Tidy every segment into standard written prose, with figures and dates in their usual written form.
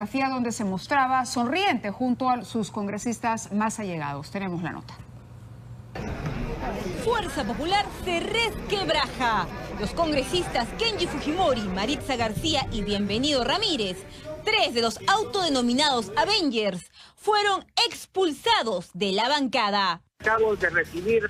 Fotografía donde se mostraba sonriente junto a sus congresistas más allegados. Tenemos la nota. Fuerza Popular se resquebraja. Los congresistas Kenji Fujimori, Maritza García y Bienvenido Ramírez, 3 de los autodenominados Avengers, fueron expulsados de la bancada. Acabo de recibir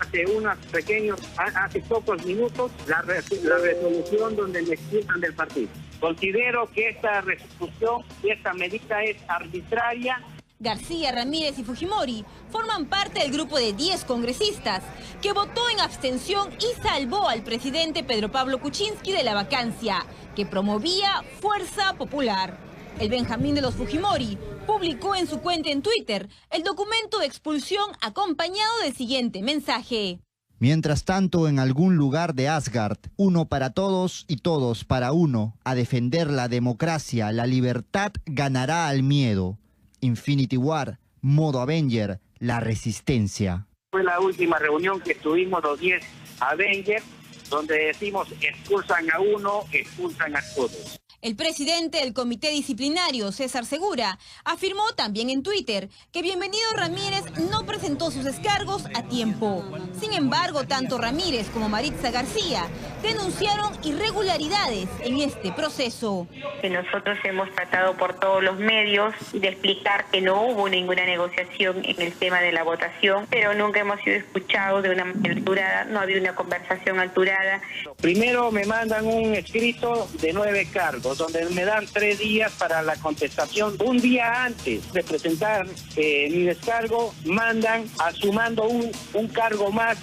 hace pocos minutos, la resolución donde me expulsan del partido. Considero que esta resolución y esta medida es arbitraria. García, Ramírez y Fujimori forman parte del grupo de 10 congresistas que votó en abstención y salvó al presidente Pedro Pablo Kuczynski de la vacancia, que promovía Fuerza Popular. El Benjamín de los Fujimori publicó en su cuenta en Twitter el documento de expulsión acompañado del siguiente mensaje. Mientras tanto, en algún lugar de Asgard, uno para todos y todos para uno, a defender la democracia, la libertad ganará al miedo. Infinity War, modo Avenger, la resistencia. Fue la última reunión que tuvimos los 10 Avengers, donde decimos expulsan a uno, expulsan a todos. El presidente del comité disciplinario, César Segura, afirmó también en Twitter que Bienvenido Ramírez no presentó sus descargos a tiempo. Sin embargo, tanto Ramírez como Maritza García denunciaron irregularidades en este proceso. Nosotros hemos tratado por todos los medios de explicar que no hubo ninguna negociación en el tema de la votación, pero nunca hemos sido escuchados de una manera alturada, no había una conversación alturada. Primero me mandan un escrito de 9 cargos, donde me dan 3 días para la contestación. Un día antes de presentar mi descargo, mandan sumando un cargo más.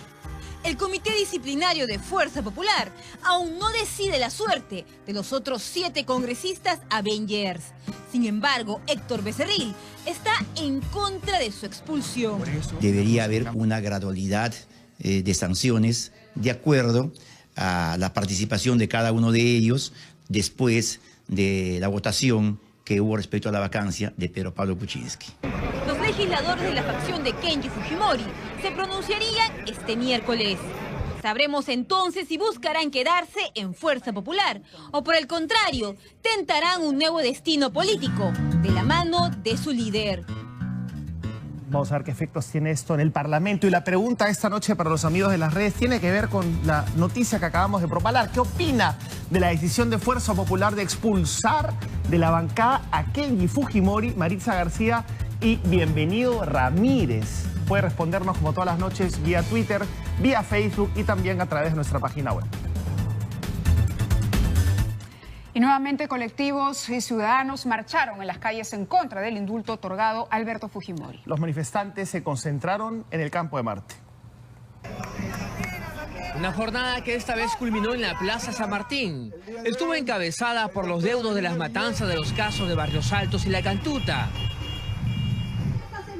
El comité disciplinario de Fuerza Popular aún no decide la suerte de los otros 7 congresistas Avengers. Sin embargo, Héctor Becerril está en contra de su expulsión. Debería haber una gradualidad de sanciones de acuerdo a la participación de cada uno de ellos después de la votación que hubo respecto a la vacancia de Pedro Pablo Kuczynski. Los legisladores de la facción de Kenji Fujimori se pronunciarían este miércoles. Sabremos entonces si buscarán quedarse en Fuerza Popular o, por el contrario, tentarán un nuevo destino político de la mano de su líder. Vamos a ver qué efectos tiene esto en el Parlamento. Y la pregunta esta noche para los amigos de las redes tiene que ver con la noticia que acabamos de propalar. ¿Qué opina de la decisión de Fuerza Popular de expulsar de la bancada a Kenji Fujimori, Maritza García y Bienvenido Ramírez? Puede respondernos como todas las noches vía Twitter, vía Facebook y también a través de nuestra página web. Y nuevamente colectivos y ciudadanos marcharon en las calles en contra del indulto otorgado a Alberto Fujimori. Los manifestantes se concentraron en el Campo de Marte. Una jornada que esta vez culminó en la Plaza San Martín. Estuvo encabezada por los deudos de las matanzas de los casos de Barrios Altos y La Cantuta.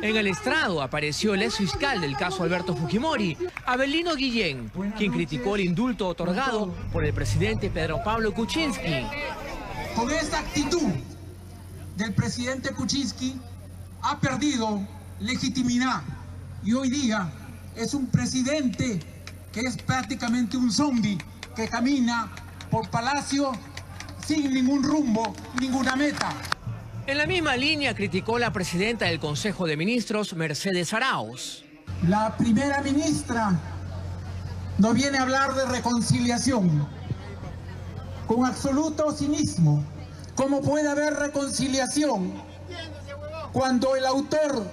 En el estrado apareció el ex fiscal del caso Alberto Fujimori, Avelino Guillén, quien criticó el indulto otorgado por el presidente Pedro Pablo Kuczynski. Con esta actitud del presidente Kuczynski ha perdido legitimidad y hoy día es un presidente que es prácticamente un zombi que camina por palacio sin ningún rumbo, ninguna meta. En la misma línea criticó la presidenta del Consejo de Ministros, Mercedes Arauz. La primera ministra nos viene a hablar de reconciliación con absoluto cinismo. ¿Cómo puede haber reconciliación cuando el autor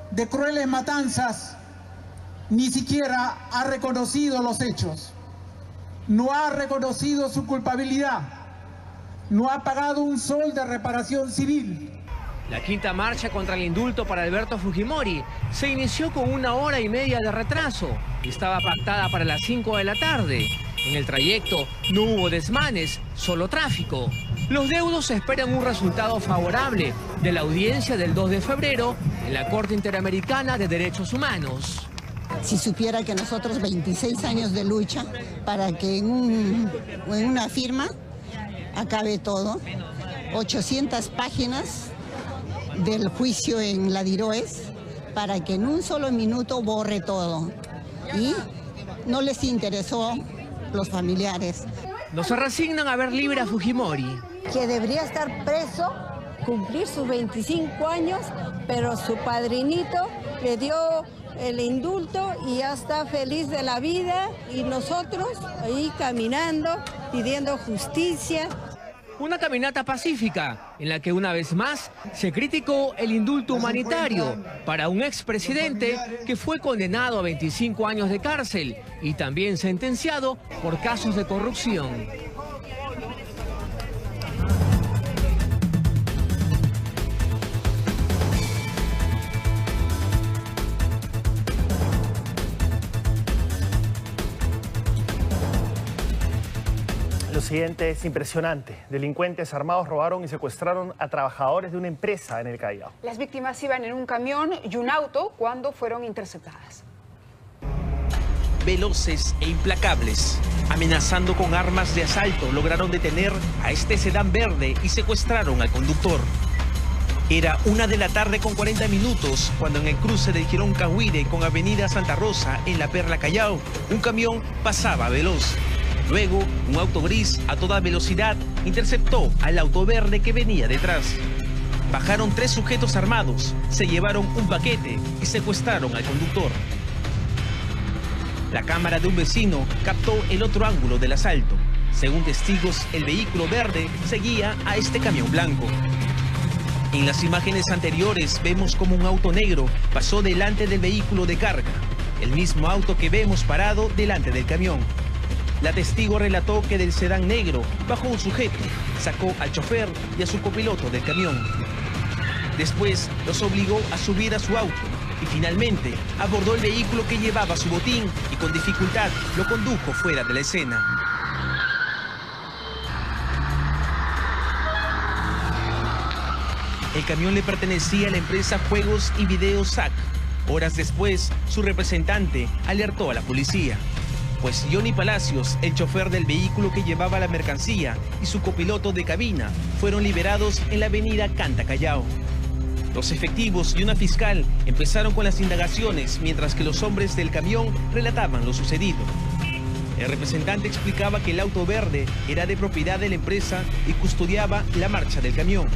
de crueles matanzas ni siquiera ha reconocido los hechos? No ha reconocido su culpabilidad. No ha pagado un sol de reparación civil. La quinta marcha contra el indulto para Alberto Fujimori se inició con 1 hora y media de retraso y estaba pactada para las 5 de la tarde. En el trayecto no hubo desmanes, solo tráfico. Los deudos esperan un resultado favorable de la audiencia del 2 de febrero en la Corte Interamericana de Derechos Humanos. Si supiera que nosotros 26 años de lucha para que en una firma acabe todo, 800 páginas del juicio en la Diroes para que en un solo minuto borre todo. Y no les interesó los familiares. No se resignan a ver libre a Fujimori. Que debería estar preso cumplir sus 25 años, pero su padrinito le dio el indulto y ya está feliz de la vida, y nosotros ahí caminando, pidiendo justicia. Una caminata pacífica en la que una vez más se criticó el indulto humanitario para un expresidente que fue condenado a 25 años de cárcel y también sentenciado por casos de corrupción. Lo siguiente es impresionante. Delincuentes armados robaron y secuestraron a trabajadores de una empresa en el Callao. Las víctimas iban en un camión y un auto cuando fueron interceptadas. Veloces e implacables, amenazando con armas de asalto, lograron detener a este sedán verde y secuestraron al conductor. Era 1:40 p.m. cuando en el cruce de Girón Cahuire con Avenida Santa Rosa en La Perla, Callao, un camión pasaba veloz. Luego, un auto gris a toda velocidad interceptó al auto verde que venía detrás. Bajaron 3 sujetos armados, se llevaron un paquete y secuestraron al conductor. La cámara de un vecino captó el otro ángulo del asalto. Según testigos, el vehículo verde seguía a este camión blanco. En las imágenes anteriores vemos como un auto negro pasó delante del vehículo de carga, el mismo auto que vemos parado delante del camión. La testigo relató que del sedán negro bajó un sujeto, sacó al chofer y a su copiloto del camión. Después los obligó a subir a su auto y finalmente abordó el vehículo que llevaba su botín y con dificultad lo condujo fuera de la escena. El camión le pertenecía a la empresa Juegos y Videos SAC. Horas después, su representante alertó a la policía. Pues Johnny Palacios, el chofer del vehículo que llevaba la mercancía, y su copiloto de cabina fueron liberados en la avenida Canta Callao. Los efectivos y una fiscal empezaron con las indagaciones mientras que los hombres del camión relataban lo sucedido. El representante explicaba que el auto verde era de propiedad de la empresa y custodiaba la marcha del camión.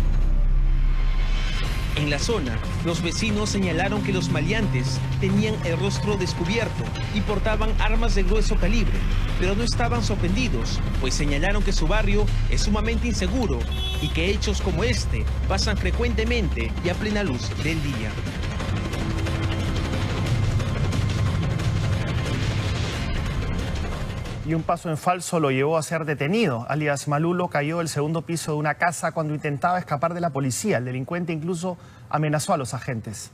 En la zona, los vecinos señalaron que los maleantes tenían el rostro descubierto y portaban armas de grueso calibre, pero no estaban sorprendidos, pues señalaron que su barrio es sumamente inseguro y que hechos como este pasan frecuentemente y a plena luz del día. Y un paso en falso lo llevó a ser detenido. Alias Malulo cayó del segundo piso de una casa cuando intentaba escapar de la policía. El delincuente incluso amenazó a los agentes.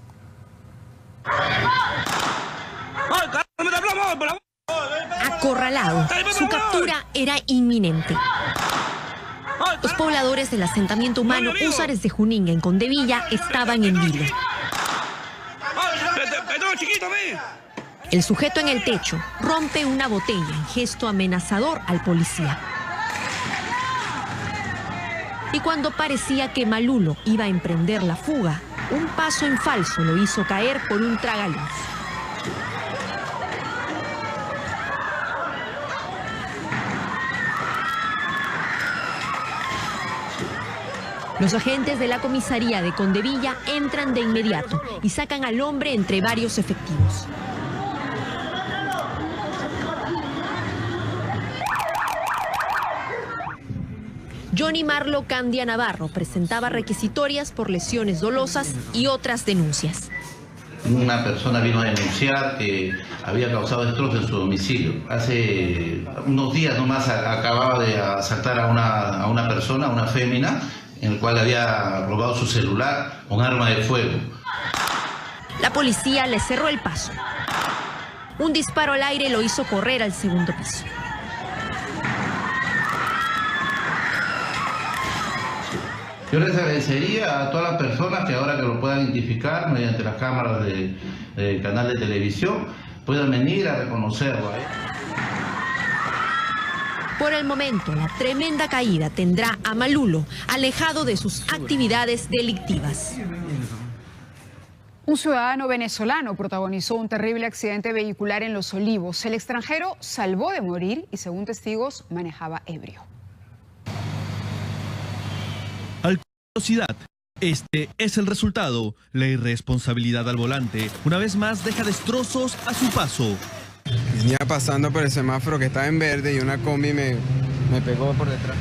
Acorralado, su captura era inminente. Los pobladores del asentamiento humano Húsares de Junín en Condevilla estaban en vilo. El sujeto en el techo rompe una botella en gesto amenazador al policía. Y cuando parecía que Malulo iba a emprender la fuga, un paso en falso lo hizo caer por un tragaluz. Los agentes de la comisaría de Condevilla entran de inmediato y sacan al hombre entre varios efectivos. Johnny Marlo Candia Navarro presentaba requisitorias por lesiones dolosas y otras denuncias. Una persona vino a denunciar que había causado destrozos en su domicilio. Hace unos días nomás acababa de asaltar a una persona, a una fémina, en el cual había robado su celular con arma de fuego. La policía le cerró el paso. Un disparo al aire lo hizo correr al segundo piso. Yo les agradecería a todas las personas que ahora que lo puedan identificar mediante las cámaras del canal de televisión, puedan venir a reconocerlo. Por el momento, la tremenda caída tendrá a Malulo alejado de sus actividades delictivas. Un ciudadano venezolano protagonizó un terrible accidente vehicular en Los Olivos. El extranjero salvó de morir y, según testigos, manejaba ebrio. Velocidad. Este es el resultado. La irresponsabilidad al volante una vez más deja destrozos a su paso. Venía pasando por el semáforo que estaba en verde y una combi me pegó por detrás.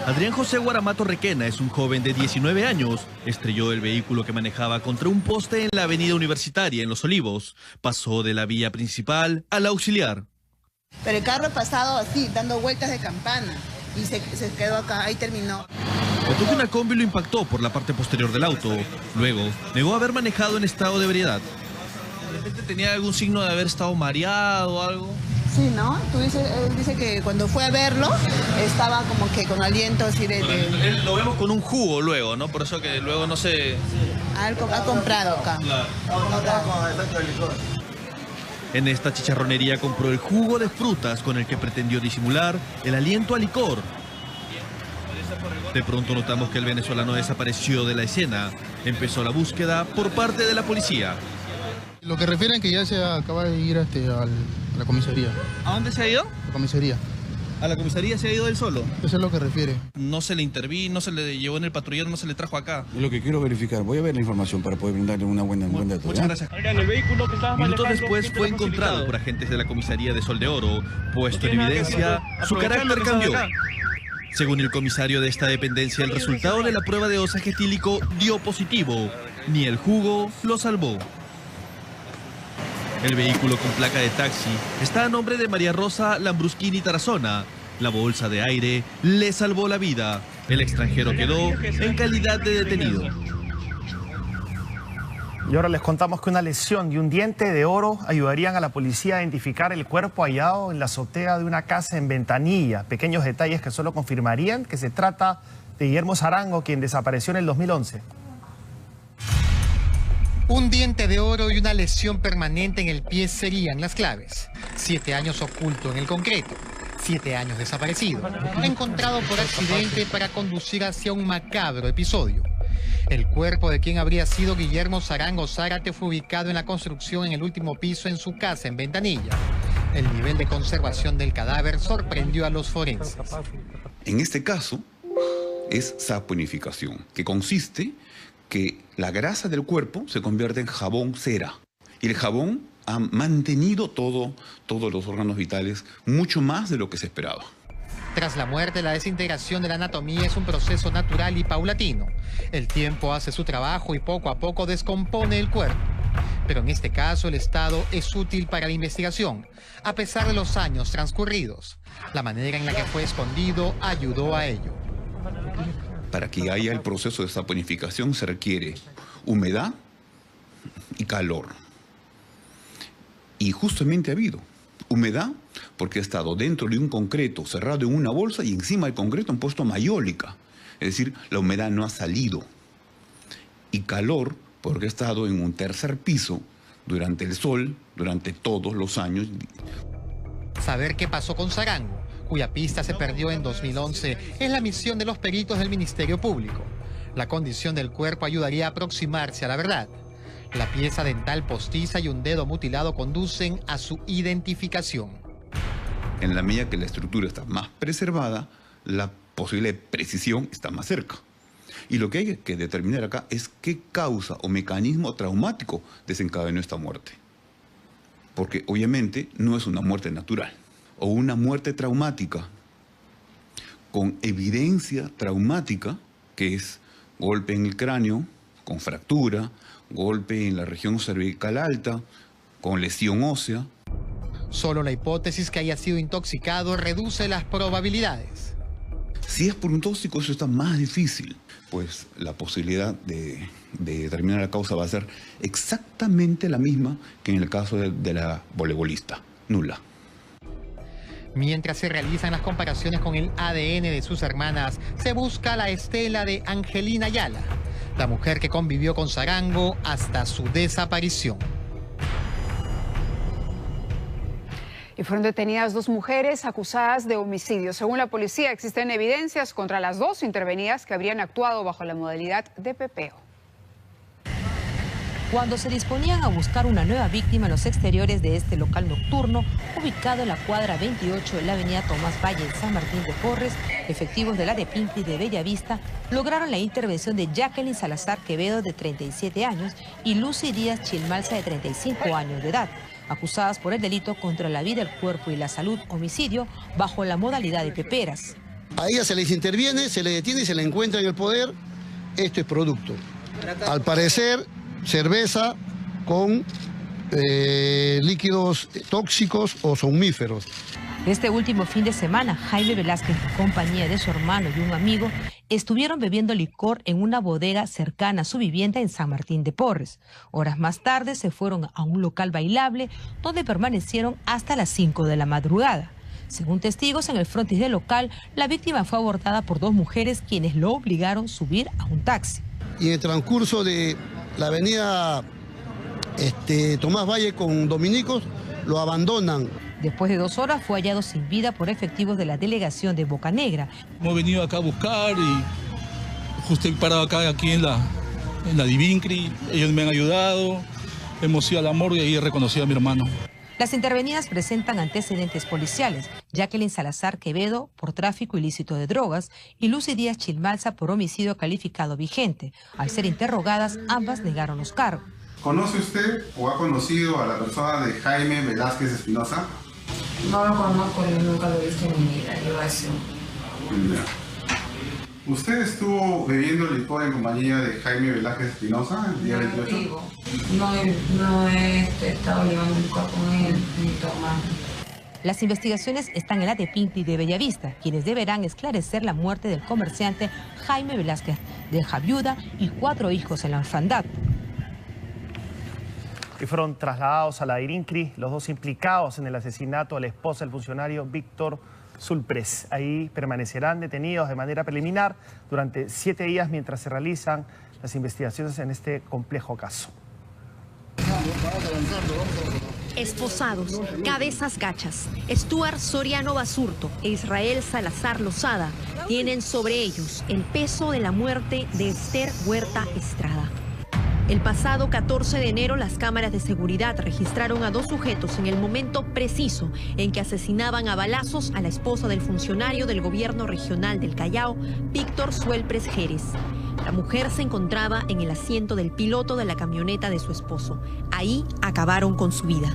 Adrián José Guaramato Requena es un joven de 19 años. Estrelló el vehículo que manejaba contra un poste en la avenida Universitaria, en Los Olivos. Pasó de la vía principal a la auxiliar. Pero el carro ha pasado así, dando vueltas de campana. Y se quedó acá, ahí terminó. Contó que una combi lo impactó por la parte posterior del auto. Luego, negó haber manejado en estado de ebriedad. ¿De repente tenía algún signo de haber estado mareado o algo? Sí, ¿no? Él dice que cuando fue a verlo, estaba como que con aliento así de... Él lo vemos con un jugo luego, ¿no? Por eso que luego no se... Ha comprado acá. Claro. En esta chicharronería compró el jugo de frutas con el que pretendió disimular el aliento a licor. De pronto notamos que el venezolano desapareció de la escena. Empezó la búsqueda por parte de la policía. Lo que refieren que ya se acaba de ir a la comisaría. ¿A dónde se ha ido? A la comisaría. ¿A la comisaría se ha ido él solo? Eso es lo que refiere. No se le intervino, no se le llevó en el patrullero, no se le trajo acá. Es lo que quiero verificar. Voy a ver la información para poder brindarle un buen dato. Muchas gracias. El vehículo que estaba Minutos después fue encontrado por agentes de la comisaría de Sol de Oro. Puesto en evidencia, su carácter cambió. Según el comisario de esta dependencia, el resultado de la prueba de osaje etílico dio positivo. Ni el jugo lo salvó. El vehículo con placa de taxi está a nombre de María Rosa Lambruschini Tarazona. La bolsa de aire le salvó la vida. El extranjero quedó en calidad de detenido. Y ahora les contamos que una lesión y un diente de oro ayudarían a la policía a identificar el cuerpo hallado en la azotea de una casa en Ventanilla. Pequeños detalles que solo confirmarían que se trata de Guillermo Sarango, quien desapareció en el 2011. Un diente de oro y una lesión permanente en el pie serían las claves. 7 años oculto en el concreto. 7 años desaparecido. Encontrado por accidente para conducir hacia un macabro episodio. El cuerpo de quien habría sido Guillermo Sarango Zárate fue ubicado en la construcción en el último piso en su casa en Ventanilla. El nivel de conservación del cadáver sorprendió a los forenses. En este caso es saponificación, que consiste que la grasa del cuerpo se convierte en jabón cera. Y el jabón ha mantenido todos los órganos vitales mucho más de lo que se esperaba. Tras la muerte, la desintegración de la anatomía es un proceso natural y paulatino. El tiempo hace su trabajo y poco a poco descompone el cuerpo. Pero en este caso el estado es útil para la investigación, a pesar de los años transcurridos. La manera en la que fue escondido ayudó a ello. Para que haya el proceso de saponificación se requiere humedad y calor. Y justamente ha habido humedad porque ha estado dentro de un concreto cerrado en una bolsa y encima del concreto han puesto mayólica. Es decir, la humedad no ha salido. Y calor porque ha estado en un tercer piso durante el sol, durante todos los años. Saber qué pasó con Sarango, cuya pista se perdió en 2011, es la misión de los peritos del Ministerio Público. La condición del cuerpo ayudaría a aproximarse a la verdad. La pieza dental postiza y un dedo mutilado conducen a su identificación. En la medida que la estructura está más preservada, la posible precisión está más cerca. Y lo que hay que determinar acá es qué causa o mecanismo traumático desencadenó esta muerte. Porque obviamente no es una muerte natural o una muerte traumática con evidencia traumática, que es golpe en el cráneo, con fractura, golpe en la región cervical alta, con lesión ósea. Solo la hipótesis que haya sido intoxicado reduce las probabilidades. Si es por un tóxico, eso está más difícil, pues la posibilidad de determinar la causa va a ser exactamente la misma que en el caso de la voleibolista, nula. Mientras se realizan las comparaciones con el ADN de sus hermanas, se busca la estela de Angelina Ayala, la mujer que convivió con Sarango hasta su desaparición. Y fueron detenidas 2 mujeres acusadas de homicidio. Según la policía, existen evidencias contra las 2 intervenidas que habrían actuado bajo la modalidad de pepeo. cuando se disponían a buscar una nueva víctima en los exteriores de este local nocturno, ubicado en la cuadra 28 de la avenida Tomás Valle en San Martín de Porres. Efectivos del ADEPINCRI de Bellavista lograron la intervención de Jacqueline Salazar Quevedo, de 37 años, y Lucy Díaz Chilmalza, de 35 años de edad, acusadas por el delito contra la vida, el cuerpo y la salud, homicidio, bajo la modalidad de peperas. A ella se les interviene, se le detiene y se le encuentra en el poder. Esto es producto. Al parecer, cerveza con líquidos tóxicos o somníferos. Este último fin de semana, Jaime Velázquez, en compañía de su hermano y un amigo, estuvieron bebiendo licor en una bodega cercana a su vivienda en San Martín de Porres. Horas más tarde se fueron a un local bailable donde permanecieron hasta las 5 de la madrugada. Según testigos en el frontis del local, la víctima fue abordada por dos mujeres quienes lo obligaron a subir a un taxi. Y en el transcurso de la avenida Tomás Valle con Dominicos, lo abandonan. Después de 2 horas fue hallado sin vida por efectivos de la delegación de Boca Negra. Hemos venido acá a buscar y justo he parado aquí en la ADEPINCRI. Ellos me han ayudado, hemos ido a la morgue y he reconocido a mi hermano. Las intervenidas presentan antecedentes policiales: Jacqueline Salazar Quevedo por tráfico ilícito de drogas y Lucy Díaz Chilmalza por homicidio calificado vigente. Al ser interrogadas, ambas negaron los cargos. ¿Conoce usted o ha conocido a la persona de Jaime Velázquez Espinosa? No lo conozco, yo nunca lo he visto en mi vida, yo así. ¿Usted estuvo bebiendo licor en compañía de Jaime Velázquez Espinosa el día 28? No he estado llevando licor con él ni tomando. Las investigaciones están en la ADEPINCRI de Bellavista, quienes deberán esclarecer la muerte del comerciante Jaime Velázquez, de hija viuda y 4 hijos en la orfandad. Y fueron trasladados a la ADEPINCRI los 2 implicados en el asesinato a la esposa del funcionario Víctor Sulpres. Ahí permanecerán detenidos de manera preliminar durante 7 días mientras se realizan las investigaciones en este complejo caso. Esposados, cabezas gachas, Stuart Soriano Basurto e Israel Salazar Lozada tienen sobre ellos el peso de la muerte de Esther Huerta Estrada. El pasado 14 de enero, las cámaras de seguridad registraron a 2 sujetos en el momento preciso en que asesinaban a balazos a la esposa del funcionario del gobierno regional del Callao, Víctor Sulpres Jerez. La mujer se encontraba en el asiento del piloto de la camioneta de su esposo. Ahí acabaron con su vida.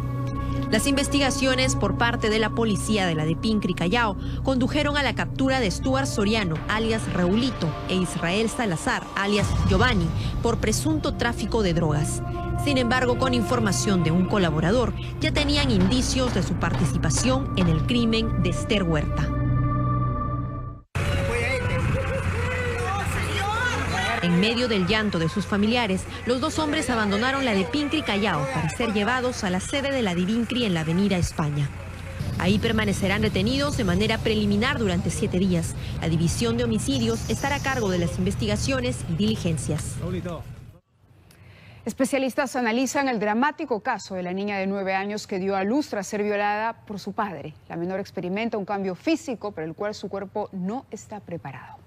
Las investigaciones por parte de la policía de la ADEPINCRI Callao condujeron a la captura de Stuart Soriano, alias Raulito, e Israel Salazar, alias Giovanni, por presunto tráfico de drogas. Sin embargo, con información de un colaborador, ya tenían indicios de su participación en el crimen de Esther Huerta. En medio del llanto de sus familiares, los 2 hombres abandonaron la ADEPINCRI Callao para ser llevados a la sede de la ADEPINCRI en la Avenida España. Ahí permanecerán detenidos de manera preliminar durante 7 días. La División de Homicidios estará a cargo de las investigaciones y diligencias. Especialistas analizan el dramático caso de la niña de 9 años que dio a luz tras ser violada por su padre. La menor experimenta un cambio físico para el cual su cuerpo no está preparado.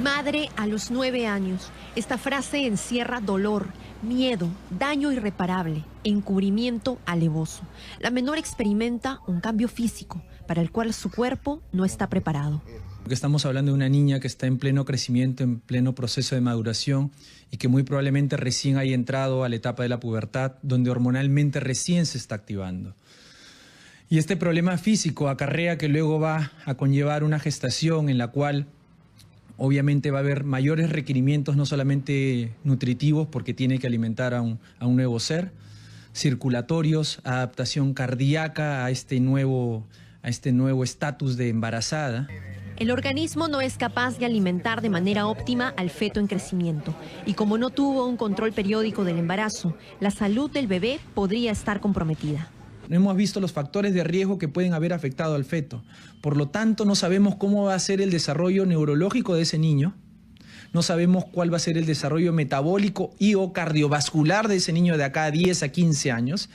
Madre a los 9 años. Esta frase encierra dolor, miedo, daño irreparable, encubrimiento alevoso. La menor experimenta un cambio físico para el cual su cuerpo no está preparado. Estamos hablando de una niña que está en pleno crecimiento, en pleno proceso de maduración y que muy probablemente recién haya entrado a la etapa de la pubertad, donde hormonalmente recién se está activando. Y este problema físico acarrea que luego va a conllevar una gestación en la cual obviamente va a haber mayores requerimientos, no solamente nutritivos, porque tiene que alimentar a un nuevo ser, circulatorios, adaptación cardíaca a este nuevo estatus de embarazada. El organismo no es capaz de alimentar de manera óptima al feto en crecimiento. Y como no tuvo un control periódico del embarazo, la salud del bebé podría estar comprometida. No hemos visto los factores de riesgo que pueden haber afectado al feto. Por lo tanto, no sabemos cómo va a ser el desarrollo neurológico de ese niño. No sabemos cuál va a ser el desarrollo metabólico y o cardiovascular de ese niño de acá a 10 a 15 años.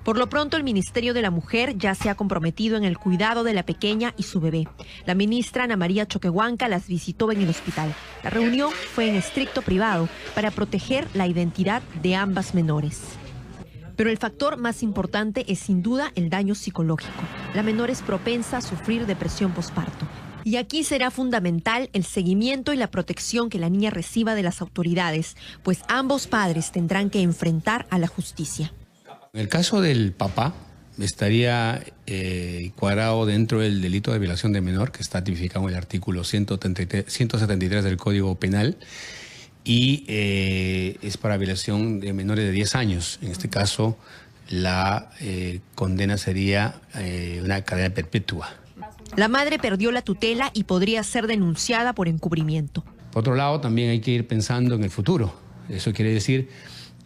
Por lo pronto, el Ministerio de la Mujer ya se ha comprometido en el cuidado de la pequeña y su bebé. La ministra Ana María Choquehuanca las visitó en el hospital. La reunión fue en estricto privado para proteger la identidad de ambas menores. Pero el factor más importante es sin duda el daño psicológico. La menor es propensa a sufrir depresión posparto. Y aquí será fundamental el seguimiento y la protección que la niña reciba de las autoridades, pues ambos padres tendrán que enfrentar a la justicia. En el caso del papá, estaría encuadrado dentro del delito de violación de menor, que está tipificado en el artículo 173 del Código Penal, y es para violación de menores de 10 años. En este caso, la condena sería una cadena perpetua. La madre perdió la tutela y podría ser denunciada por encubrimiento. Por otro lado, también hay que ir pensando en el futuro. Eso quiere decir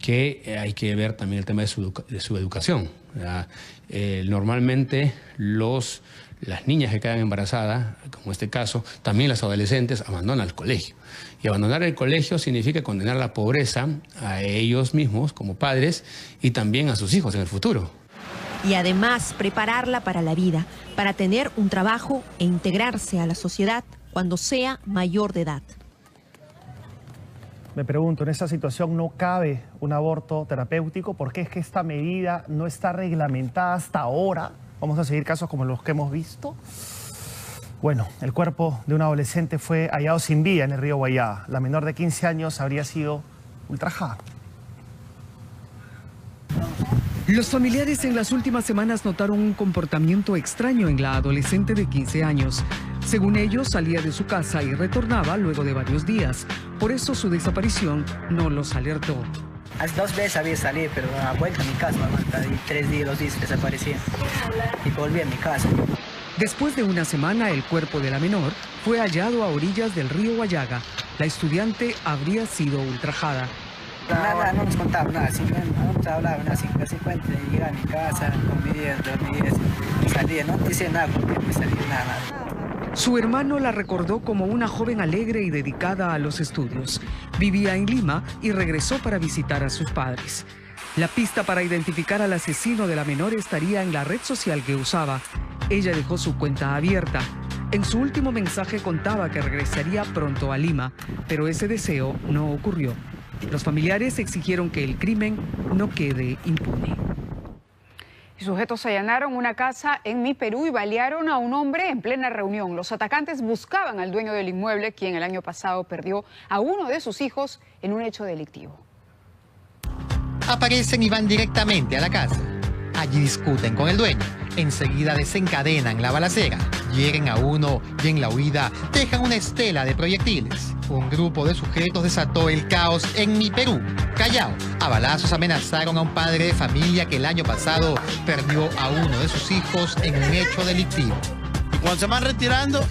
que hay que ver también el tema de su educación. Normalmente las niñas que quedan embarazadas, como este caso, también las adolescentes, abandonan el colegio. Y abandonar el colegio significa condenar la pobreza a ellos mismos como padres y también a sus hijos en el futuro. Y además prepararla para la vida, para tener un trabajo e integrarse a la sociedad cuando sea mayor de edad. Me pregunto, en esta situación no cabe un aborto terapéutico. ¿Por qué es que esta medida no está reglamentada hasta ahora? Vamos a seguir casos como los que hemos visto. Bueno, el cuerpo de un adolescente fue hallado sin vida en el río Guayá. La menor de 15 años habría sido ultrajada. Los familiares en las últimas semanas notaron un comportamiento extraño en la adolescente de 15 años. Según ellos, salía de su casa y retornaba luego de varios días. Por eso su desaparición no los alertó. Hace 2 veces había salido, pero a vuelta a mi casa, mamá, y 3 días, 2 días desaparecía. Y volví a mi casa. Después de una semana, el cuerpo de la menor fue hallado a orillas del río Guayaga. La estudiante habría sido ultrajada. Nada, no nos contaba nada, no nos hablaba nada, 50, llegaba a mi casa, comía, dormía, salía, no decía nada porque me salía nada. Su hermano la recordó como una joven alegre y dedicada a los estudios. Vivía en Lima y regresó para visitar a sus padres. La pista para identificar al asesino de la menor estaría en la red social que usaba. Ella dejó su cuenta abierta. En su último mensaje contaba que regresaría pronto a Lima, pero ese deseo no ocurrió. Los familiares exigieron que el crimen no quede impune. Sujetos allanaron una casa en Mi Perú y balearon a un hombre en plena reunión. Los atacantes buscaban al dueño del inmueble, quien el año pasado perdió a uno de sus hijos en un hecho delictivo. Aparecen y van directamente a la casa. Allí discuten con el dueño. Enseguida desencadenan la balacera. Hieren a uno y en la huida dejan una estela de proyectiles. Un grupo de sujetos desató el caos en Mi Perú, Callao. A balazos amenazaron a un padre de familia que el año pasado perdió a uno de sus hijos en un hecho delictivo. Y cuando se van retirando,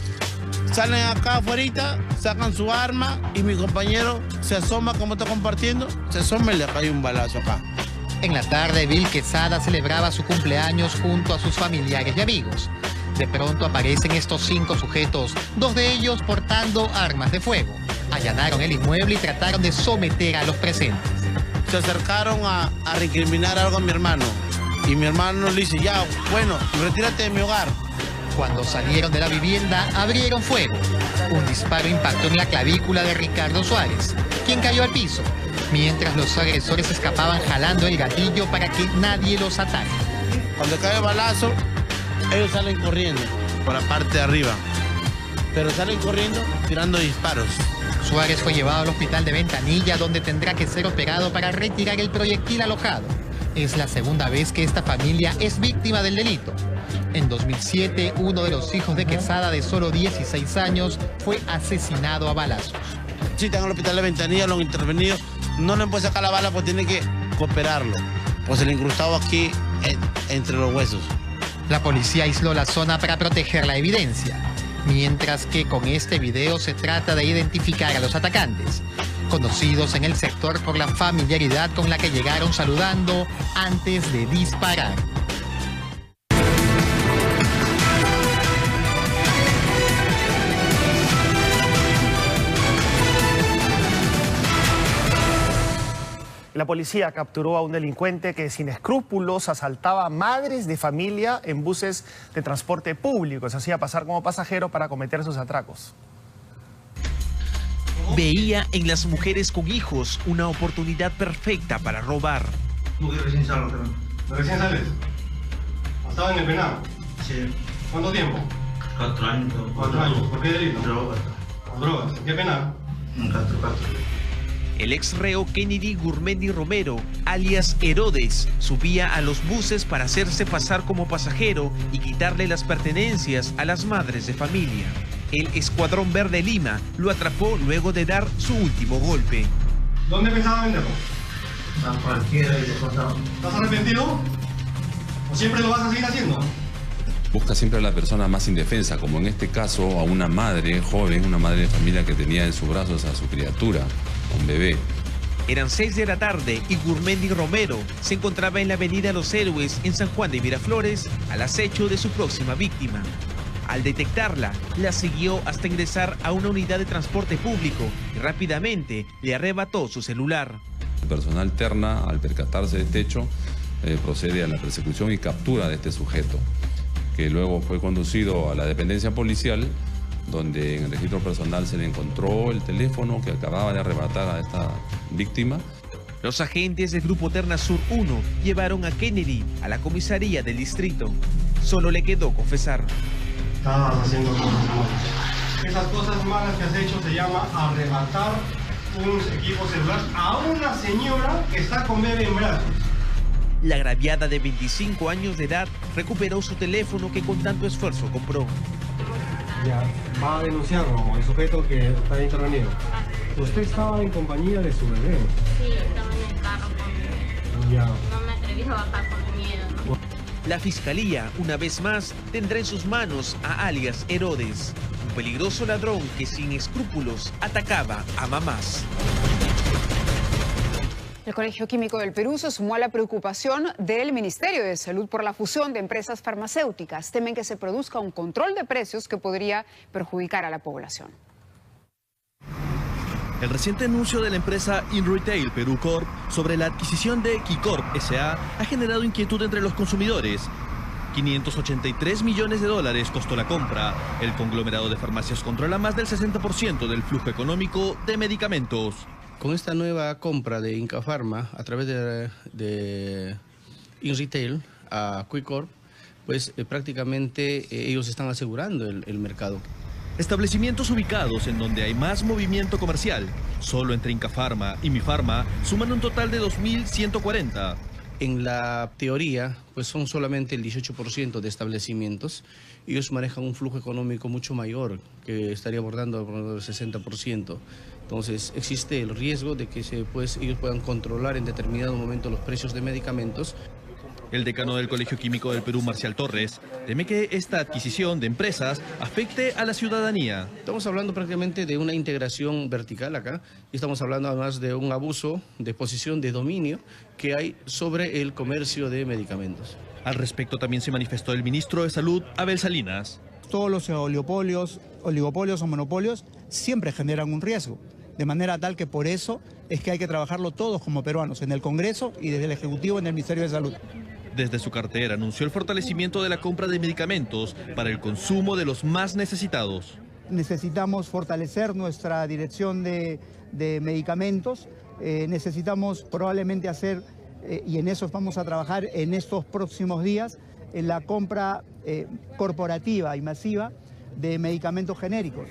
salen acá afuera, sacan su arma y mi compañero se asoma como está compartiendo, se asoma y le cae un balazo acá. En la tarde, Bill Quesada celebraba su cumpleaños junto a sus familiares y amigos. De pronto aparecen estos 5 sujetos, 2 de ellos portando armas de fuego. Allanaron el inmueble y trataron de someter a los presentes. Se acercaron a recriminar algo a mi hermano. Y mi hermano le dice, ya, bueno, retírate de mi hogar. Cuando salieron de la vivienda, abrieron fuego. Un disparo impactó en la clavícula de Ricardo Suárez, quien cayó al piso, mientras los agresores escapaban jalando el gatillo para que nadie los ataque. Cuando cae el balazo, ellos salen corriendo por la parte de arriba, pero salen corriendo tirando disparos. Suárez fue llevado al hospital de Ventanilla, donde tendrá que ser operado para retirar el proyectil alojado. Es la segunda vez que esta familia es víctima del delito. En 2007, uno de los hijos de Quesada, de solo 16 años, fue asesinado a balazos. Sí, están en el hospital de Ventanilla, lo han intervenido. No le puede sacar la bala, pues tiene que cooperarlo. Pues se le incrustado aquí entre los huesos. La policía aisló la zona para proteger la evidencia, mientras que con este video se trata de identificar a los atacantes, conocidos en el sector por la familiaridad con la que llegaron saludando antes de disparar. La policía capturó a un delincuente que sin escrúpulos asaltaba a madres de familia en buses de transporte público. Se hacía pasar como pasajero para cometer sus atracos. Veía en las mujeres con hijos una oportunidad perfecta para robar. Recién salgo. ¿Recién sales? ¿Estaba en el penal? Sí. ¿Cuánto tiempo? 4 años. 4 años. ¿Por qué delito? Drogas. ¿Drogas? ¿Qué penal? 4. El ex reo Kennedy Gurmendi Romero, alias Herodes, subía a los buses para hacerse pasar como pasajero y quitarle las pertenencias a las madres de familia. El Escuadrón Verde Lima lo atrapó luego de dar su último golpe. ¿Dónde pensaba venderlo? A cualquiera y descontado. ¿Estás arrepentido? ¿O siempre lo vas a seguir haciendo? Busca siempre a la persona más indefensa, como en este caso a una madre joven, una madre de familia que tenía en sus brazos a su criatura, un bebé. Eran 6 de la tarde y Gurmendi Romero se encontraba en la avenida Los Héroes en San Juan de Miraflores al acecho de su próxima víctima. Al detectarla, la siguió hasta ingresar a una unidad de transporte público y rápidamente le arrebató su celular. El personal terna, al percatarse de este hecho, procede a la persecución y captura de este sujeto, que luego fue conducido a la dependencia policial, donde en el registro personal se le encontró el teléfono que acababa de arrebatar a esta víctima. Los agentes del Grupo Terna Sur 1 llevaron a Kennedy a la comisaría del distrito. Solo le quedó confesar. Estabas haciendo cosas malas. Esas cosas malas que has hecho se llama arrebatar un equipo celular a una señora que está con bebé en brazos. La agraviada de 25 años de edad recuperó su teléfono que con tanto esfuerzo compró. Ya, va a denunciarlo, el sujeto que está intervenido. ¿Usted estaba en compañía de su bebé? Sí, estaba en el carro con Ya. No me atreví a bajar por miedo. La fiscalía, una vez más, tendrá en sus manos a alias Herodes, un peligroso ladrón que sin escrúpulos atacaba a mamás. El Colegio Químico del Perú se sumó a la preocupación del Ministerio de Salud por la fusión de empresas farmacéuticas. Temen que se produzca un control de precios que podría perjudicar a la población. El reciente anuncio de la empresa InRetail Perú Corp sobre la adquisición de Quicorp S.A. ha generado inquietud entre los consumidores. 583 millones de dólares costó la compra. El conglomerado de farmacias controla más del 60% del flujo económico de medicamentos. Con esta nueva compra de Inca Pharma a través de InRetail a Quicorp, pues prácticamente ellos están asegurando el mercado. Establecimientos ubicados en donde hay más movimiento comercial, solo entre Inca Pharma y Mi Pharma, suman un total de 2.140. En la teoría, pues son solamente el 18% de establecimientos. Ellos manejan un flujo económico mucho mayor, que estaría abordando el 60%. Entonces, existe el riesgo de que ellos puedan controlar en determinado momento los precios de medicamentos. El decano del Colegio Químico del Perú, Marcial Torres, teme que esta adquisición de empresas afecte a la ciudadanía. Estamos hablando prácticamente de una integración vertical acá, y estamos hablando además de un abuso de posición de dominio que hay sobre el comercio de medicamentos. Al respecto también se manifestó el ministro de Salud, Abel Salinas. Todos los oligopolios o monopolios siempre generan un riesgo, de manera tal que por eso es que hay que trabajarlo todos como peruanos, en el Congreso y desde el Ejecutivo en el Ministerio de Salud. Desde su cartera anunció el fortalecimiento de la compra de medicamentos para el consumo de los más necesitados. Necesitamos fortalecer nuestra dirección de medicamentos, necesitamos probablemente hacer, y en eso vamos a trabajar en estos próximos días, en la compra corporativa y masiva de medicamentos genéricos.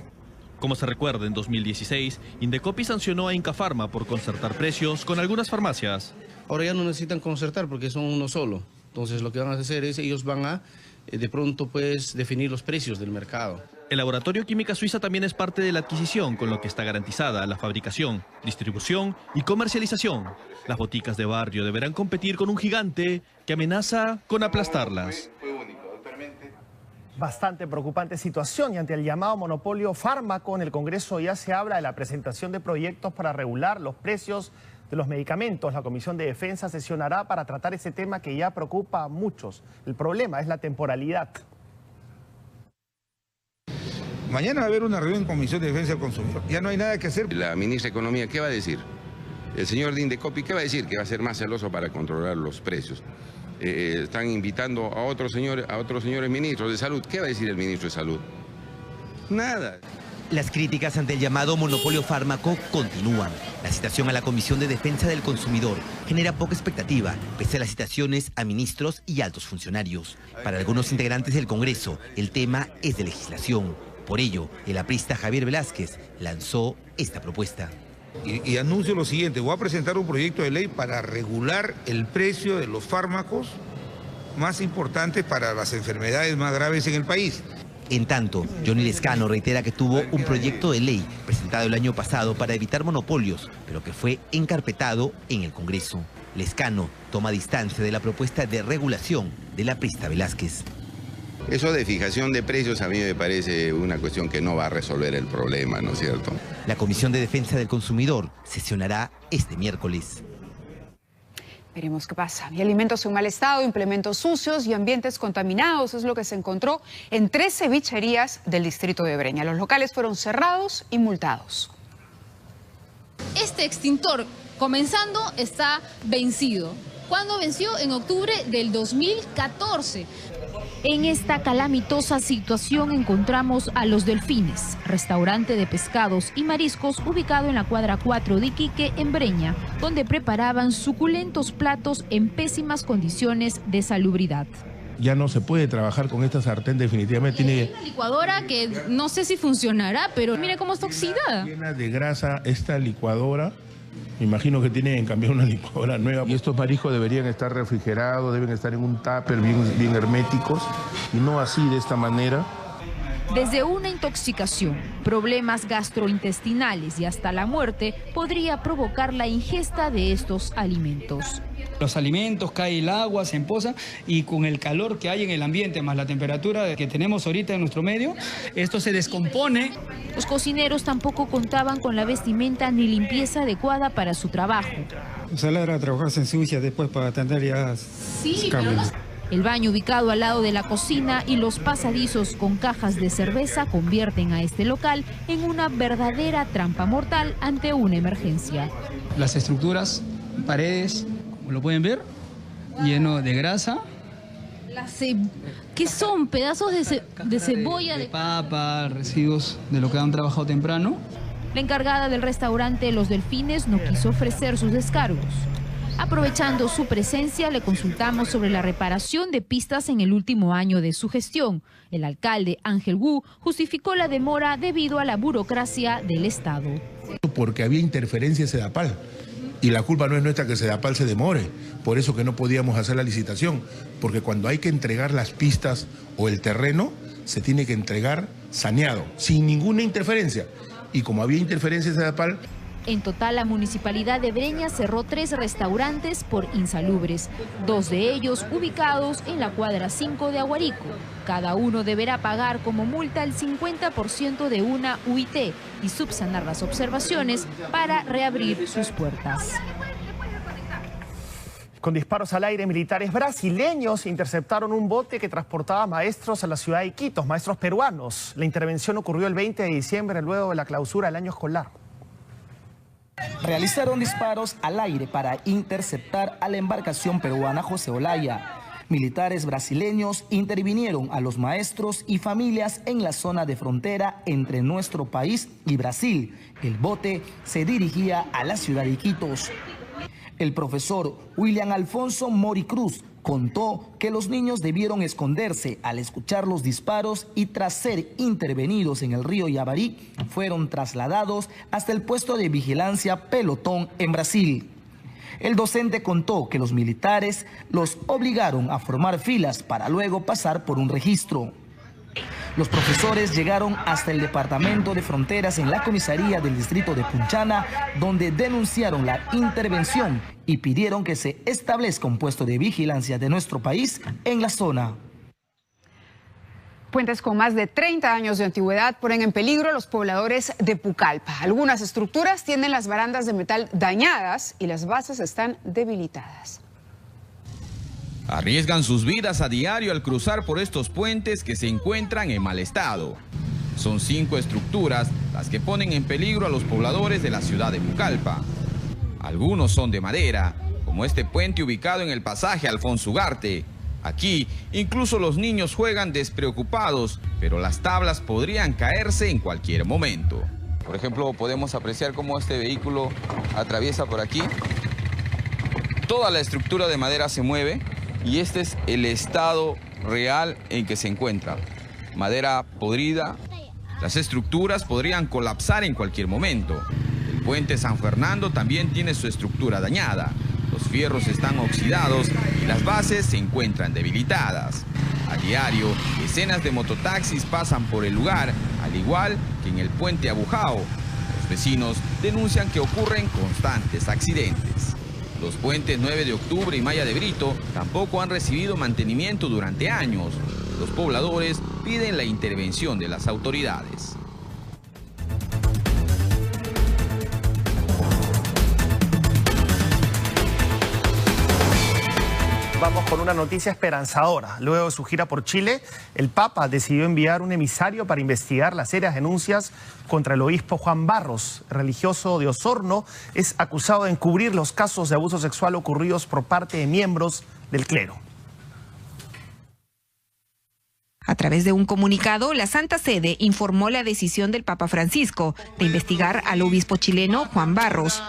Como se recuerda, en 2016, Indecopi sancionó a Inca Pharma por concertar precios con algunas farmacias. Ahora ya no necesitan concertar porque son uno solo. Entonces lo que van a hacer es, ellos van a, de pronto, pues, definir los precios del mercado. El laboratorio Química Suiza también es parte de la adquisición, con lo que está garantizada la fabricación, distribución y comercialización. Las boticas de barrio deberán competir con un gigante que amenaza con aplastarlas. Bastante preocupante situación, y ante el llamado monopolio fármaco en el Congreso ya se habla de la presentación de proyectos para regular los precios de los medicamentos. La Comisión de Defensa sesionará para tratar ese tema que ya preocupa a muchos. El problema es la temporalidad. Mañana va a haber una reunión en Comisión de Defensa del Consumidor. Ya no hay nada que hacer. La ministra de Economía, ¿qué va a decir? El señor Dindecopi, ¿qué va a decir? Que va a ser más celoso para controlar los precios. Están invitando a otros señores ministros de salud. ¿Qué va a decir el ministro de salud? Nada. Las críticas ante el llamado monopolio fármaco continúan. La citación a la Comisión de Defensa del Consumidor genera poca expectativa, pese a las citaciones a ministros y altos funcionarios. Para algunos integrantes del Congreso, el tema es de legislación. Por ello, el aprista Javier Velázquez lanzó esta propuesta. Y anuncio lo siguiente, voy a presentar un proyecto de ley para regular el precio de los fármacos más importantes para las enfermedades más graves en el país. En tanto, Johnny Lescano reitera que tuvo un proyecto de ley presentado el año pasado para evitar monopolios, pero que fue encarpetado en el Congreso. Lescano toma distancia de la propuesta de regulación del aprista Velázquez. Eso de fijación de precios a mí me parece una cuestión que no va a resolver el problema, ¿no es cierto? La Comisión de Defensa del Consumidor sesionará este miércoles. Veremos qué pasa. Y alimentos en mal estado, implementos sucios y ambientes contaminados es lo que se encontró en 3 cevicherías del distrito de Breña. Los locales fueron cerrados y multados. Este extintor, comenzando, está vencido. ¿Cuándo venció? En octubre del 2014. En esta calamitosa situación encontramos a Los Delfines, restaurante de pescados y mariscos ubicado en la cuadra 4 de Iquique, en Breña, donde preparaban suculentos platos en pésimas condiciones de salubridad. Ya no se puede trabajar con esta sartén, definitivamente tiene... Hay una licuadora que no sé si funcionará, pero mire cómo está oxidada. Llena de grasa esta licuadora. Me imagino que tienen que cambiar una licuadora nueva. Y estos mariscos deberían estar refrigerados, deben estar en un tupper bien herméticos, y no así, de esta manera. Desde una intoxicación, problemas gastrointestinales y hasta la muerte podría provocar la ingesta de estos alimentos. Los alimentos, cae el agua, se empoza, y con el calor que hay en el ambiente más la temperatura que tenemos ahorita en nuestro medio, esto se descompone. Los cocineros tampoco contaban con la vestimenta ni limpieza adecuada para su trabajo. Salir a trabajar se ensucia después para atender ya. Sí, pero no... El baño ubicado al lado de la cocina y los pasadizos con cajas de cerveza convierten a este local en una verdadera trampa mortal ante una emergencia. Las estructuras, paredes, como lo pueden ver, lleno de grasa. ¿Qué son? ¿Pedazos de cebolla? De papa, residuos de lo que han trabajado temprano. La encargada del restaurante Los Delfines no quiso ofrecer sus descargos. Aprovechando su presencia, le consultamos sobre la reparación de pistas en el último año de su gestión. El alcalde Ángel Wu justificó la demora debido a la burocracia del Estado. Porque había interferencia en Sedapal. Y la culpa no es nuestra que Sedapal se demore. Por eso que no podíamos hacer la licitación. Porque cuando hay que entregar las pistas o el terreno, se tiene que entregar saneado, sin ninguna interferencia. Y como había interferencia en Sedapal... En total, la Municipalidad de Breña cerró 3 restaurantes por insalubres, 2 de ellos ubicados en la cuadra 5 de Aguarico. Cada uno deberá pagar como multa el 50% de una UIT y subsanar las observaciones para reabrir sus puertas. Con disparos al aire, militares brasileños interceptaron un bote que transportaba maestros a la ciudad de Iquitos, maestros peruanos. La intervención ocurrió el 20 de diciembre, luego de la clausura del año escolar. Realizaron disparos al aire para interceptar a la embarcación peruana José Olaya. Militares brasileños intervinieron a los maestros y familias en la zona de frontera entre nuestro país y Brasil. El bote se dirigía a la ciudad de Iquitos. El profesor William Alfonso Mori Cruz contó que los niños debieron esconderse al escuchar los disparos y tras ser intervenidos en el río Yabarí, fueron trasladados hasta el puesto de vigilancia Pelotón en Brasil. El docente contó que los militares los obligaron a formar filas para luego pasar por un registro. Los profesores llegaron hasta el departamento de fronteras en la comisaría del distrito de Punchana, donde denunciaron la intervención y pidieron que se establezca un puesto de vigilancia de nuestro país en la zona. Puentes con más de 30 años de antigüedad ponen en peligro a los pobladores de Pucallpa. Algunas estructuras tienen las barandas de metal dañadas y las bases están debilitadas. Arriesgan sus vidas a diario al cruzar por estos puentes que se encuentran en mal estado. Son 5 estructuras las que ponen en peligro a los pobladores de la ciudad de Pucallpa. Algunos son de madera, como este puente ubicado en el pasaje Alfonso Ugarte. Aquí, incluso los niños juegan despreocupados, pero las tablas podrían caerse en cualquier momento. Por ejemplo, podemos apreciar cómo este vehículo atraviesa por aquí. Toda la estructura de madera se mueve y este es el estado real en que se encuentra. Madera podrida, las estructuras podrían colapsar en cualquier momento. El puente San Fernando también tiene su estructura dañada. Los fierros están oxidados y las bases se encuentran debilitadas. A diario, decenas de mototaxis pasan por el lugar, al igual que en el puente Abujao. Los vecinos denuncian que ocurren constantes accidentes. Los puentes 9 de octubre y Maya de Brito tampoco han recibido mantenimiento durante años. Los pobladores piden la intervención de las autoridades. Vamos con una noticia esperanzadora. Luego de su gira por Chile, el Papa decidió enviar un emisario para investigar las serias denuncias contra el obispo Juan Barros, religioso de Osorno. Es acusado de encubrir los casos de abuso sexual ocurridos por parte de miembros del clero. A través de un comunicado, la Santa Sede informó la decisión del Papa Francisco de investigar al obispo chileno Juan Barros.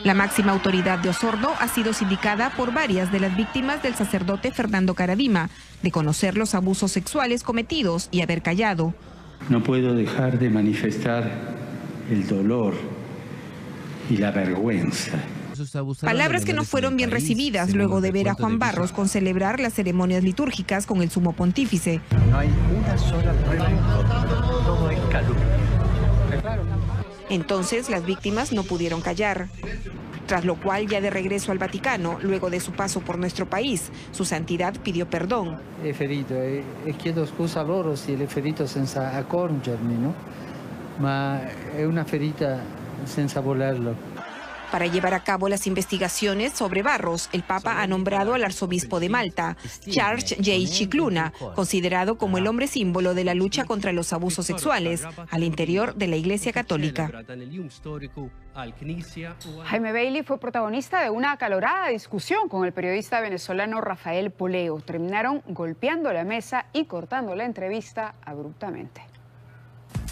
La máxima autoridad de Osorno ha sido sindicada por varias de las víctimas del sacerdote Fernando Caradima de conocer los abusos sexuales cometidos y haber callado. No puedo dejar de manifestar el dolor y la vergüenza. Palabras que no fueron bien recibidas luego de ver a Juan Barros con celebrar las ceremonias litúrgicas con el sumo pontífice. No hay una sola prueba en contra, todo es calumnia. Entonces las víctimas no pudieron callar. Tras lo cual, ya de regreso al Vaticano, luego de su paso por nuestro país, su santidad pidió perdón. He ferito e chiedo scusa a loro se l'ho ferito senza accorgermi, no? Ma è una ferita senza volerlo. Para llevar a cabo las investigaciones sobre Barros, el Papa ha nombrado al arzobispo de Malta, Charles J. Scicluna, considerado como el hombre símbolo de la lucha contra los abusos sexuales al interior de la Iglesia Católica. Jaime Bailey fue protagonista de una acalorada discusión con el periodista venezolano Rafael Poleo. Terminaron golpeando la mesa y cortando la entrevista abruptamente.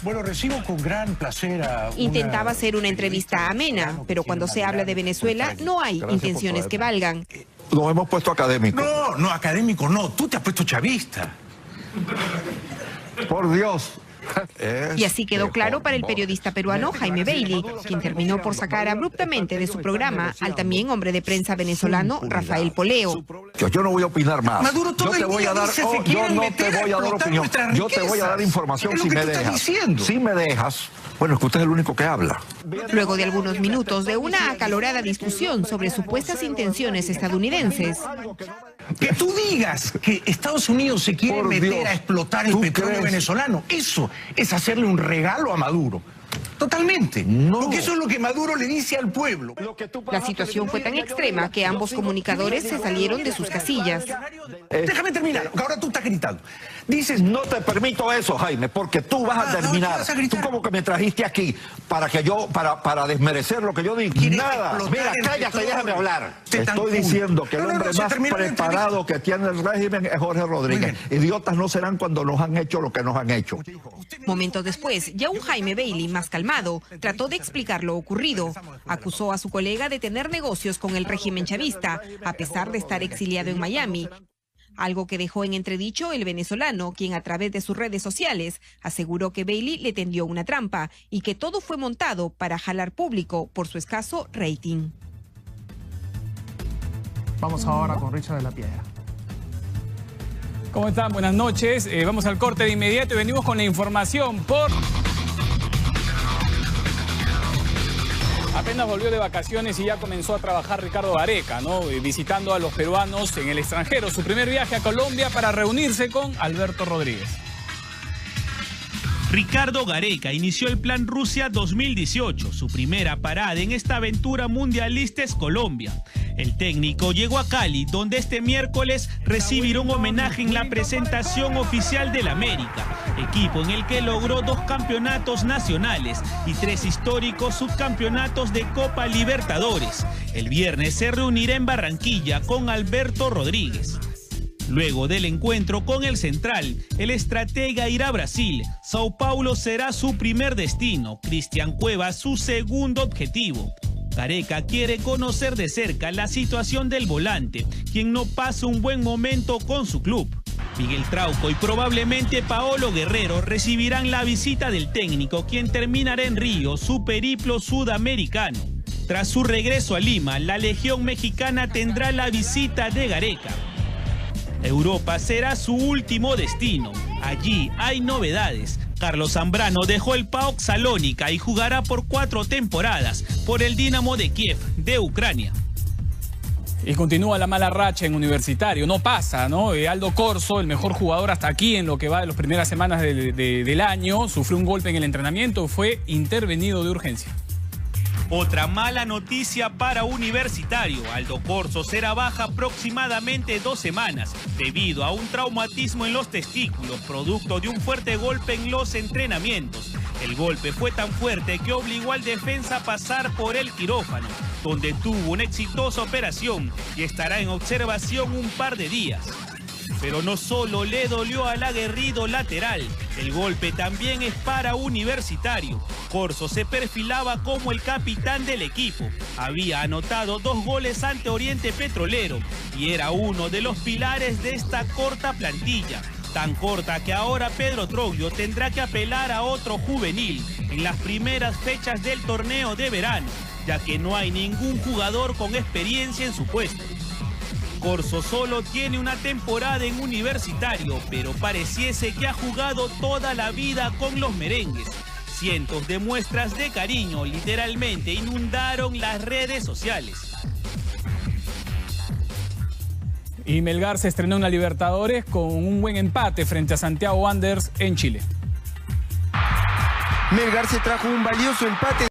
Bueno, recibo con gran placer a Intentaba hacer una entrevista amena, pero cuando se habla de Venezuela no hay intenciones que valgan. Nos hemos puesto académicos. No, académico no. Tú te has puesto chavista. Por Dios. Y así quedó claro para el periodista peruano Jaime Bailey, quien terminó por sacar abruptamente de su programa al también hombre de prensa venezolano Rafael Poleo. Yo no voy a opinar más. Maduro todo el día dice que quieren meter a explotar nuestras riquezas. Yo te voy a dar información si me dejas. Si me dejas. Bueno, es que usted es el único que habla. Luego de algunos minutos de una acalorada discusión sobre supuestas intenciones estadounidenses. Que tú digas que Estados Unidos se quiere meter a explotar el petróleo venezolano, eso es hacerle un regalo a Maduro. Totalmente. No. Porque eso es lo que Maduro le dice al pueblo. La situación fue tan extrema que ambos comunicadores se salieron de sus casillas. Déjame terminar, ahora tú estás gritando. Dices, no te permito eso, Jaime, porque tú vas a terminar. Tú como que me trajiste aquí para que yo, para desmerecer lo que yo digo. Nada, mira, cállate, déjame hablar. Estoy diciendo que el hombre más preparado que tiene el régimen es Jorge Rodríguez. Idiotas no serán cuando nos han hecho lo que nos han hecho. Momentos después, ya un Jaime Bailey más calmado trató de explicar lo ocurrido. Acusó a su colega de tener negocios con el régimen chavista, a pesar de estar exiliado en Miami. Algo que dejó en entredicho el venezolano, quien a través de sus redes sociales aseguró que Bailey le tendió una trampa y que todo fue montado para jalar público por su escaso rating. Vamos ahora con Richard de la Piedra. ¿Cómo están? Buenas noches. Vamos al corte de inmediato y venimos con la información por... Apenas volvió de vacaciones y ya comenzó a trabajar Ricardo Gareca, ¿no? Visitando a los peruanos en el extranjero. Su primer viaje a Colombia para reunirse con Alberto Rodríguez. Ricardo Gareca inició el Plan Rusia 2018. Su primera parada en esta aventura mundialista es Colombia. El técnico llegó a Cali, donde este miércoles recibirá un homenaje en la presentación oficial del América, equipo en el que logró 2 campeonatos nacionales y 3 históricos subcampeonatos de Copa Libertadores. El viernes se reunirá en Barranquilla con Alberto Rodríguez. Luego del encuentro con el Central, el estratega irá a Brasil. Sao Paulo será su primer destino, Cristian Cueva su segundo objetivo. Gareca quiere conocer de cerca la situación del volante, quien no pasa un buen momento con su club. Miguel Trauco y probablemente Paolo Guerrero recibirán la visita del técnico, quien terminará en Río su periplo sudamericano. Tras su regreso a Lima, la Legión Mexicana tendrá la visita de Gareca. Europa será su último destino. Allí hay novedades. Carlos Zambrano dejó el PAOK Salónica y jugará por 4 temporadas por el Dinamo de Kiev de Ucrania. Y continúa la mala racha en Universitario. No pasa, ¿no? Aldo Corso, el mejor jugador hasta aquí en lo que va de las primeras semanas del año, sufrió un golpe en el entrenamiento, fue intervenido de urgencia. Otra mala noticia para Universitario. Aldo Corso será baja aproximadamente 2 semanas debido a un traumatismo en los testículos, producto de un fuerte golpe en los entrenamientos. El golpe fue tan fuerte que obligó al defensa a pasar por el quirófano, donde tuvo una exitosa operación y estará en observación un par de días. Pero no solo le dolió al aguerrido lateral, el golpe también es para Universitario. Corso se perfilaba como el capitán del equipo. Había anotado 2 goles ante Oriente Petrolero y era uno de los pilares de esta corta plantilla. Tan corta que ahora Pedro Troglio tendrá que apelar a otro juvenil en las primeras fechas del torneo de verano, ya que no hay ningún jugador con experiencia en su puesto. Corso solo tiene una temporada en Universitario, pero pareciese que ha jugado toda la vida con los merengues. Cientos de muestras de cariño literalmente inundaron las redes sociales. Y Melgar se estrenó en la Libertadores con un buen empate frente a Santiago Wanderers en Chile. Melgar se trajo un valioso empate